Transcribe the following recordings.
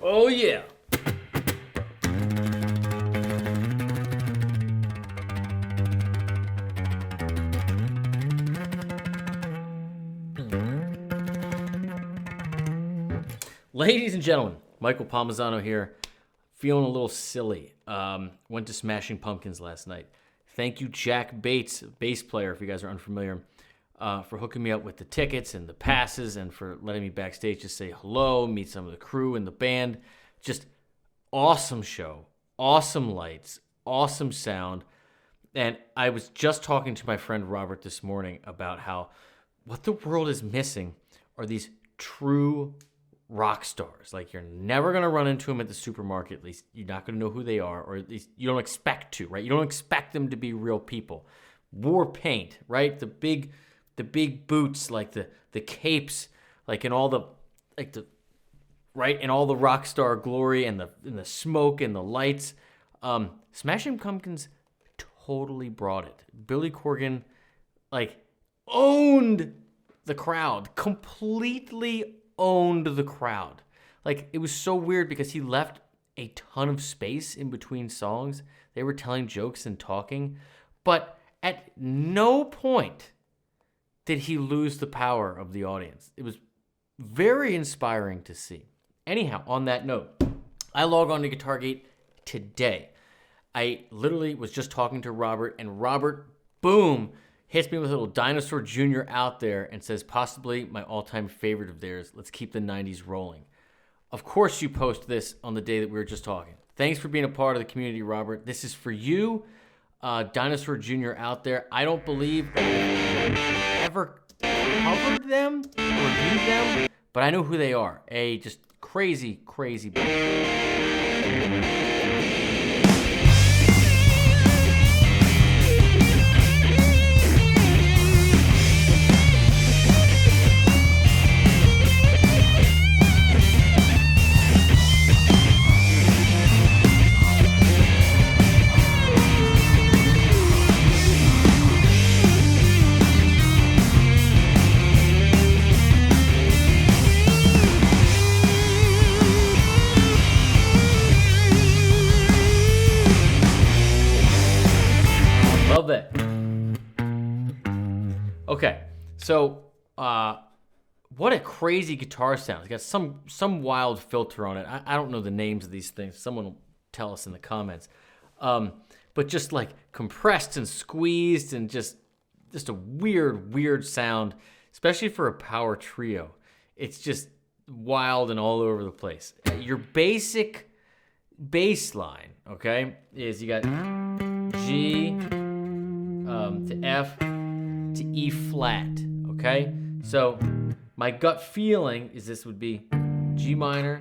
Oh, yeah. Ladies and gentlemen, Michael Palmisano here. Feeling a little silly. Went to Smashing Pumpkins last night. Thank you, Jack Bates, bass player, if you guys are unfamiliar, for hooking me up with the tickets and the passes and for letting me backstage just say hello, meet some of the crew and the band. Just awesome show, awesome lights, awesome sound. And I was just talking to my friend Robert this morning about how what the world is missing are these true rock stars. Like, you're never going to run into them at the supermarket. At least you're not going to know who they are, or at least you don't expect to, right? You don't expect them to be real people. War paint, right? The big boots, like the capes, like in all the right, in all the rock star glory and the smoke and the lights. Smashing Pumpkins totally brought it. Billy Corgan owned the crowd, completely owned the crowd. Like, it was so weird because he left a ton of space in between songs. They were telling jokes and talking, but at no point did he lose the power of the audience. It was very inspiring to see. Anyhow, on that note, I log on to GuitarGate today. I literally was just talking to Robert, and Robert, boom, hits me with a little Dinosaur Jr. out there and says, possibly my all-time favorite of theirs. Let's keep the 90s rolling. Of course you post this on the day that we were just talking. Thanks for being a part of the community, Robert. This is for you, Dinosaur Jr. out there. I don't believe I've ever covered them or reviewed them, but I know who they are. A just crazy, crazy band. Love that. Okay, so what a crazy guitar sound. It's got some wild filter on it. I don't know the names of these things. Someone will tell us in the comments. But just like compressed and squeezed and just a weird sound, especially for a power trio. It's just wild and all over the place. Your basic bass line, okay, is you got G to F to E flat, okay? So my gut feeling is this would be G minor,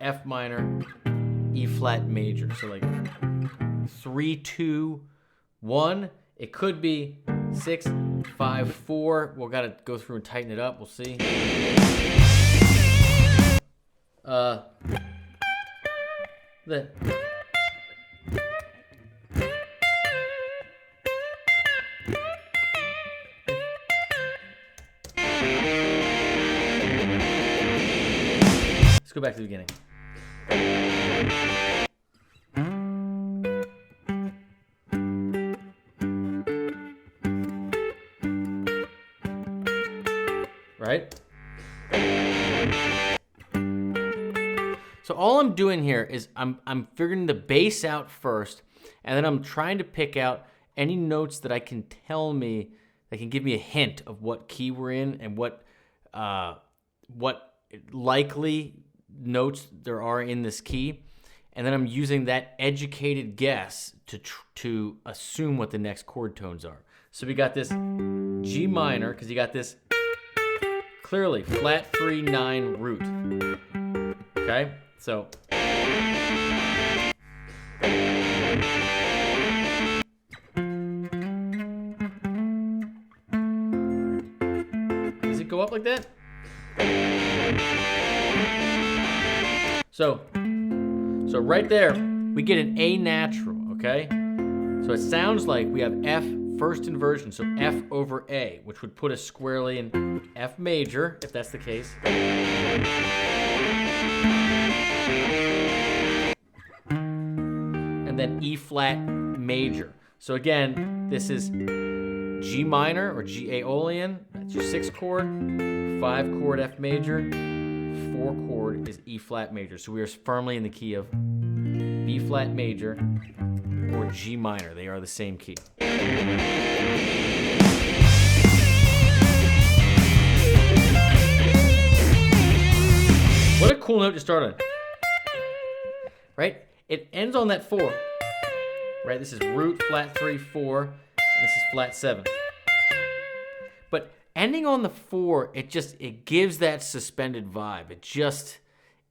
F minor, E flat major. So like 3, 2, 1. It could be 6, 5, 4. We'll gotta go through and tighten it up. We'll see. Let's go back to the beginning. Right? So all I'm doing here is I'm figuring the bass out first, and then I'm trying to pick out any notes that I can tell me that can give me a hint of what key we're in and what likely notes there are in this key, and then I'm using that educated guess to assume what the next chord tones are. So we got this G minor because you got this clearly flat 3 9 root. Okay, so does it go up like that? So right there, we get an A natural, okay? So it sounds like we have F first inversion, so F over A, which would put us squarely in F major, if that's the case. And then E flat major. So again, this is G minor or G Aeolian. That's your 6th chord. 5 chord F major. 4 chord is E flat major. So we are firmly in the key of B flat major or G minor. They are the same key. What a cool note to start on. Right? It ends on that 4. Right? This is root, flat 3, 4, and this is flat 7. But ending on the 4, it gives that suspended vibe.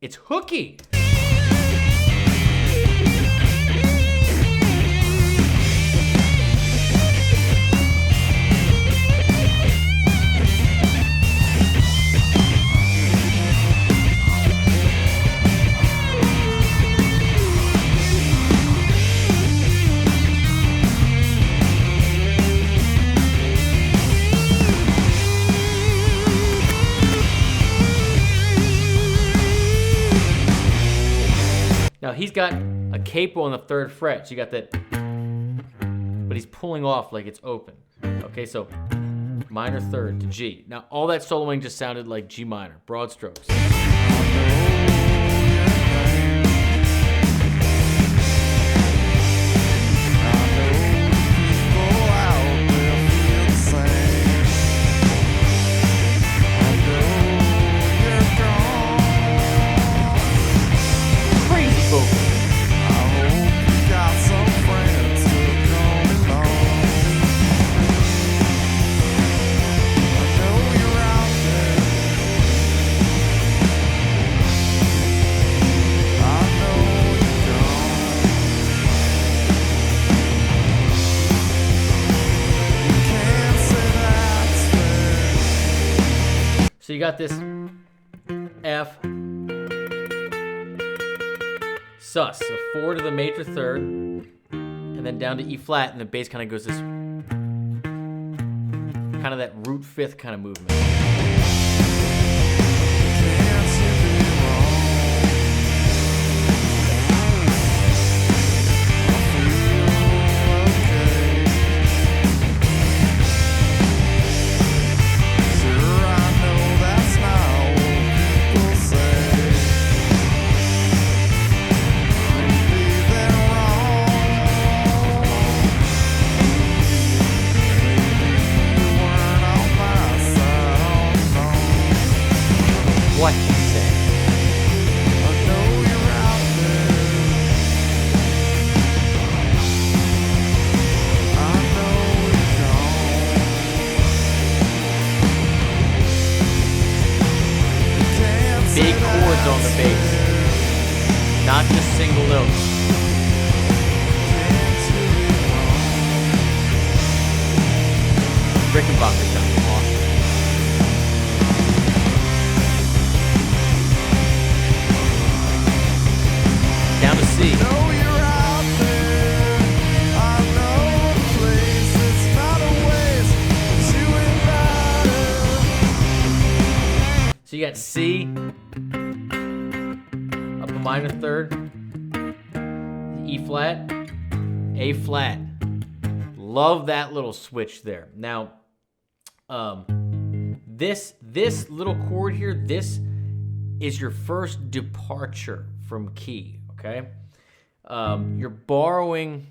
It's hooky. Now he's got a capo on the 3rd fret, so you got that, but he's pulling off like it's open. Okay, so minor 3rd to G. Now all that soloing just sounded like G minor, broad strokes. So you got this F, sus, so 4 to the major 3rd, and then down to E flat, and the bass kind of goes this, kind of that root 5th kind of movement. What he said. I know you're out there. I know you're gone. Big chords on the bass, not just single notes. Rickenbacker sounds awesome. Down to C. I know you're out there. I know the place. It's not a waste. You and so you got C, up a minor 3rd, E flat, A flat. Love that little switch there. Now, this little chord here, this is your first departure from key. Okay, you're borrowing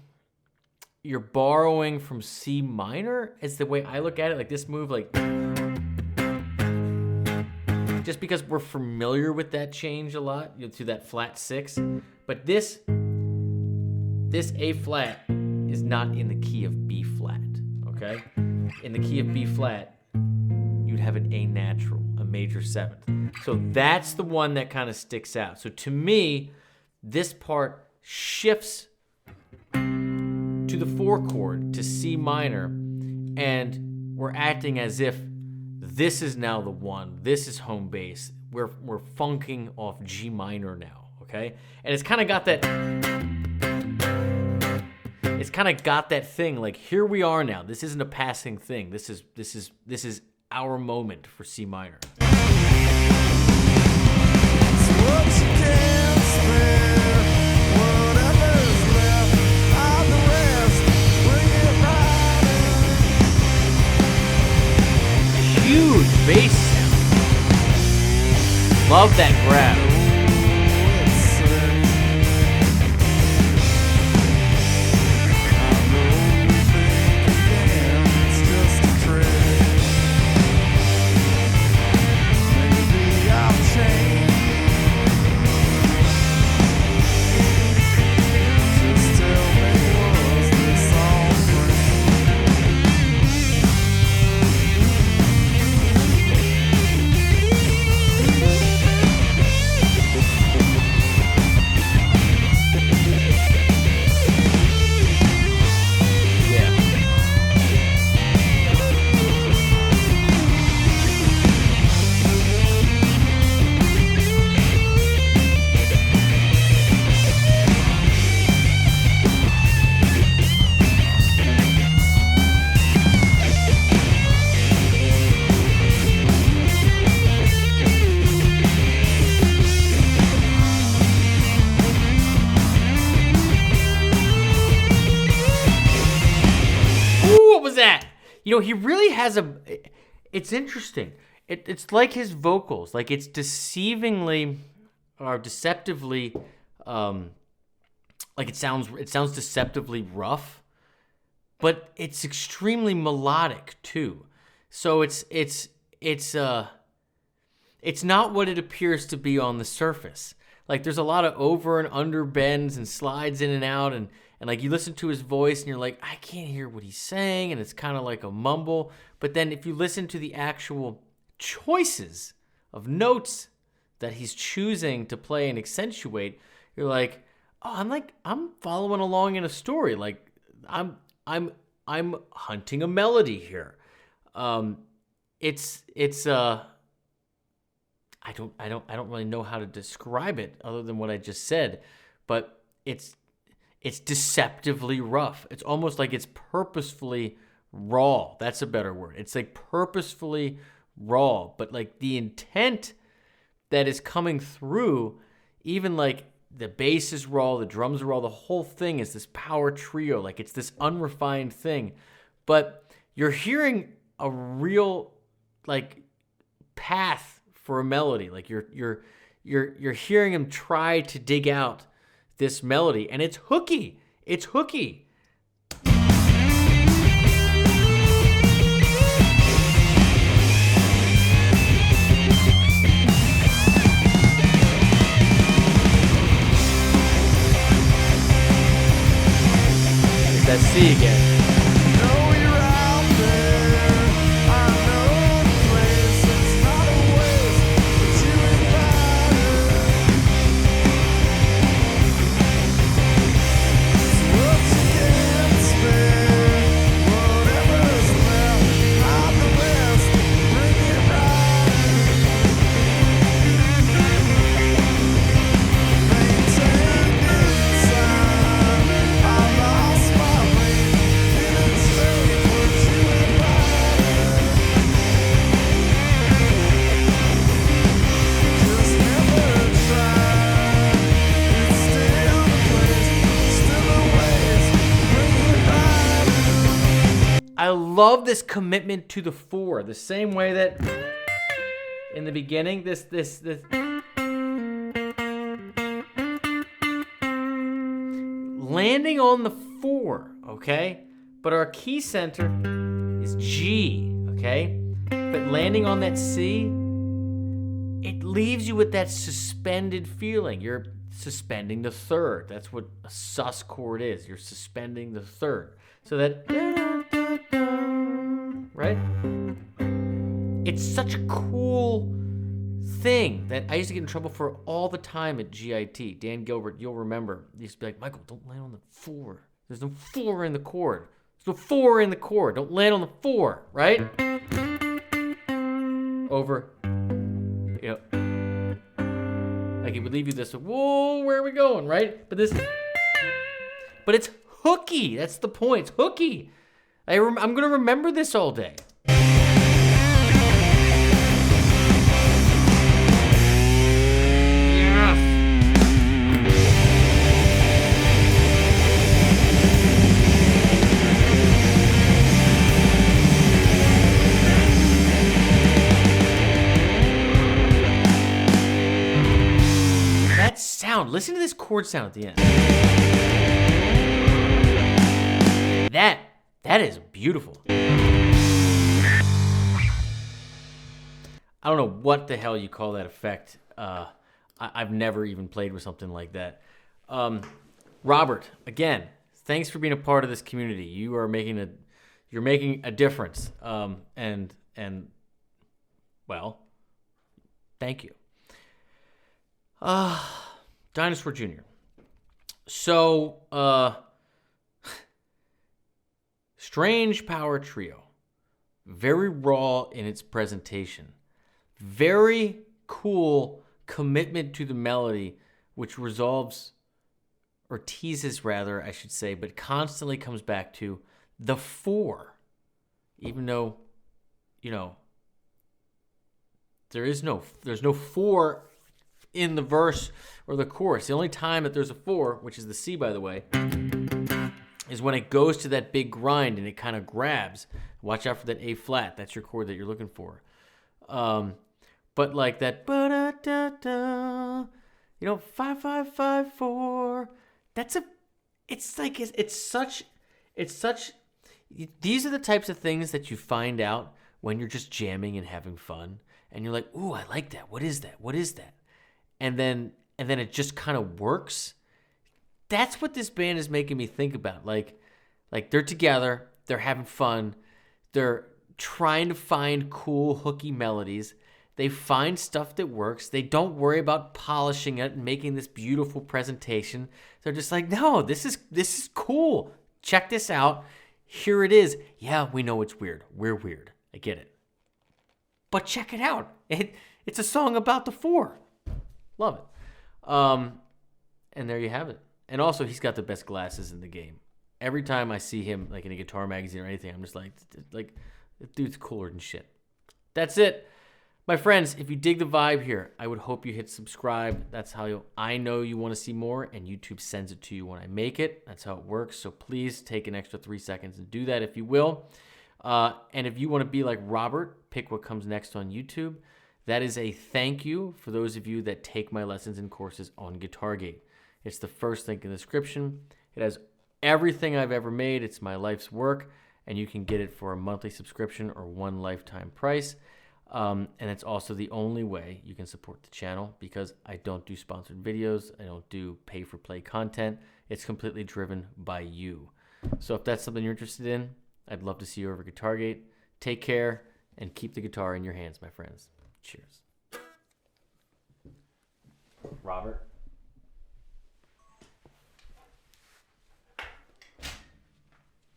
from C minor. Is the way I look at it. Like this move, like just because we're familiar with that change a lot, to that flat 6. But this A flat is not in the key of B flat. Okay, in the key of B flat, you'd have an A natural, a major 7th. So that's the one that kind of sticks out. So to me, this part shifts to the 4 chord, to C minor, and we're acting as if this is now the one. This is home base. We're funking off G minor now, okay? And it's kind of got that it's kind of got that thing. Like, here we are now. This isn't a passing thing. This is our moment for C minor. Huge bass sound. Love that grab. That, he really has it's interesting. It's like his vocals, like it's deceptively, like it sounds deceptively rough, but it's extremely melodic too. So it's not what it appears to be on the surface. Like, there's a lot of over and under bends and slides in and out, and like you listen to his voice and you're like, I can't hear what he's saying, and it's kind of like a mumble. But then if you listen to the actual choices of notes that he's choosing to play and accentuate, you're like, oh, I'm following along in a story. Like, I'm hunting a melody here. I don't really know how to describe it other than what I just said, but it's deceptively rough. It's almost like it's purposefully raw. That's a better word. It's like purposefully raw, but like the intent that is coming through, even like the bass is raw, the drums are raw, the whole thing is this power trio. Like, it's this unrefined thing, but you're hearing a real like path for a melody. Like you're hearing him try to dig out this melody, and it's hooky. It's hooky. It's that C again. I love this commitment to the four, the same way that in the beginning, this landing on the four, okay? But our key center is G, okay? But landing on that C, it leaves you with that suspended feeling. You're suspending the third. That's what a sus chord is. You're suspending the third. So that, right? It's such a cool thing that I used to get in trouble for all the time at GIT. Dan Gilbert, you'll remember, he used to be like, Michael, don't land on the four. There's no four in the chord. There's no four in the chord. Don't land on the four, right? Over, you know, like it would leave you this, whoa, where are we going, right? But it's hooky. That's the point. It's hooky. I'm going to remember this all day. That sound. Listen to this chord sound at the end. That is beautiful. I don't know what the hell you call that effect. I've never even played with something like that. Robert, again, thanks for being a part of this community. You're making a difference. And well, thank you. Dinosaur Jr. So, strange power trio. Very raw in its presentation. Very cool commitment to the melody, which resolves, or teases rather, I should say, but constantly comes back to the 4. Even though, there's no 4 in the verse or the chorus. The only time that there's a 4, which is the C, by the way, is when it goes to that big grind and it kind of grabs. Watch out for that A flat. That's your chord that you're looking for. But like that, 5 5 5 4. It's such. These are the types of things that you find out when you're just jamming and having fun, and you're like, ooh, I like that. What is that? What is that? And then it just kind of works. That's what this band is making me think about. Like they're together, they're having fun, they're trying to find cool, hooky melodies. They find stuff that works. They don't worry about polishing it and making this beautiful presentation. They're just like, no, this is cool. Check this out. Here it is. Yeah, we know it's weird. We're weird. I get it. But check it out. It's a song about the 4. Love it. And there you have it. And also, he's got the best glasses in the game. Every time I see him, like in a guitar magazine or anything, I'm just like, the dude's cooler than shit. That's it. My friends, if you dig the vibe here, I would hope you hit subscribe. That's how I know you want to see more, and YouTube sends it to you when I make it. That's how it works. So please take an extra 3 seconds and do that if you will. And if you want to be like Robert, pick what comes next on YouTube. That is a thank you for those of you that take my lessons and courses on GuitarGate. It's the first link in the description. It has everything I've ever made. It's my life's work, and you can get it for a monthly subscription or one lifetime price. And it's also the only way you can support the channel, because I don't do sponsored videos. I don't do pay-for-play content. It's completely driven by you. So if that's something you're interested in, I'd love to see you over at GuitarGate. Take care, and keep the guitar in your hands, my friends. Cheers. Robert.